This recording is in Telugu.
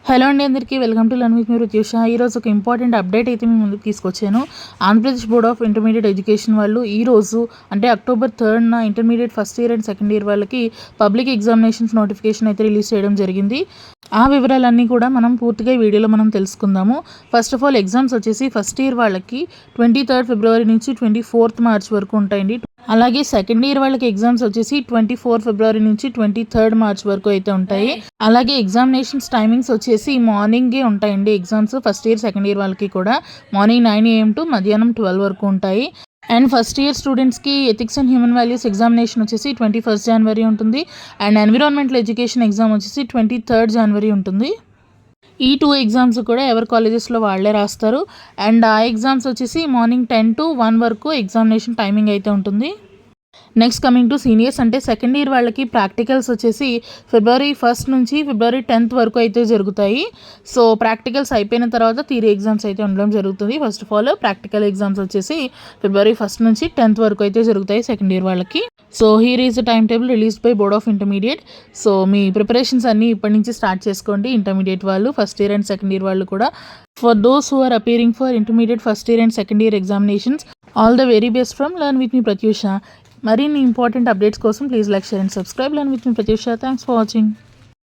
హలో అండి, అందరికీ welcome to learn with me Pratyusha. ఈరోజు ఒక ఇంపార్టెంట్ అప్డేట్ అయితే మేము ముందుకు తీసుకొచ్చాను. Andhra Pradesh board of intermediate education వాళ్ళు ఈరోజు అంటే అక్టోబర్ 3న intermediate first year and second year వాళ్ళకి పబ్లిక్ ఎగ్జామినేషన్స్ నోటిఫికేషన్ అయితే రిలీజ్ చేయడం జరిగింది. ఆ వివరాలన్నీ కూడా మనం పూర్తిగా ఈ వీడియోలో మనం తెలుసుకుందాము. ఫస్ట్ ఆఫ్ ఆల్ ఎగ్జామ్స్ వచ్చేసి ఫస్ట్ ఇయర్ వాళ్ళకి 23 ఫిబ్రవరి నుంచి 24 మార్చ్ వరకు ఉంటాయండి. అలాగే సెకండ్ ఇయర్ వాళ్ళకి ఎగ్జామ్స్ వచ్చేసి 24 ఫిబ్రవరి నుంచి 23 మార్చ్ వరకు అయితే ఉంటాయి. అలాగే ఎగ్జామినేషన్స్ టైమింగ్స్ వచ్చేసి మార్నింగే ఉంటాయండి. Exams first year second year వాళ్ళకి కూడా మార్నింగ్ 9 AM టు మధ్యాహ్నం 12 వరకు ఉంటాయి. అండ్ ఫస్ట్ ఇయర్ స్టూడెంట్స్కి ethics and human values examination వచ్చేసి 21 జనవరి ఉంటుంది. అండ్ ఎన్విరాన్మెంటల్ ఎడ్యుకేషన్ ఎగ్జామ్ వచ్చేసి 23 జనవరి ఉంటుంది. ఈ 2 ఎగ్జామ్స్ కూడా ఎవరి కాలేజెస్లో వాళ్ళే రాస్తారు. అండ్ ఆ ఎగ్జామ్స్ వచ్చేసి మార్నింగ్ 10 to 1 వరకు ఎగ్జామినేషన్ టైమింగ్ అయితే ఉంటుంది. నెక్స్ట్ కమింగ్ టు సీనియర్స్, అంటే సెకండ్ ఇయర్ వాళ్ళకి ప్రాక్టికల్స్ వచ్చేసి ఫిబ్రవరి 1 నుంచి ఫిబ్రవరి 10 వరకు అయితే జరుగుతాయి. సో ప్రాక్టికల్స్ అయిపోయిన తర్వాత థియరీ ఎగ్జామ్స్ అయితే ఉండడం జరుగుతుంది. First of all practical exams వచ్చేసి ఫిబ్రవరి 1 నుంచి 10 వరకు అయితే జరుగుతాయి సెకండ్ ఇయర్ వాళ్ళకి. So here is the time table released by board of intermediate. So మీ ప్రిపరేషన్స్ అన్నీ ఇప్పటి నుంచి స్టార్ట్ చేసుకోండి. ఇంటర్మీడియట్ వాళ్ళు, first year and second year వాళ్ళు కూడా. For those who are appearing for intermediate first year and second year examinations, all the very best from learn with me Pratyusha. మరిన్ని ఇంపార్టెంట్ అప్డేట్స్ కోసం please like, share and subscribe. Learn with me Pratyusha. Thanks for watching.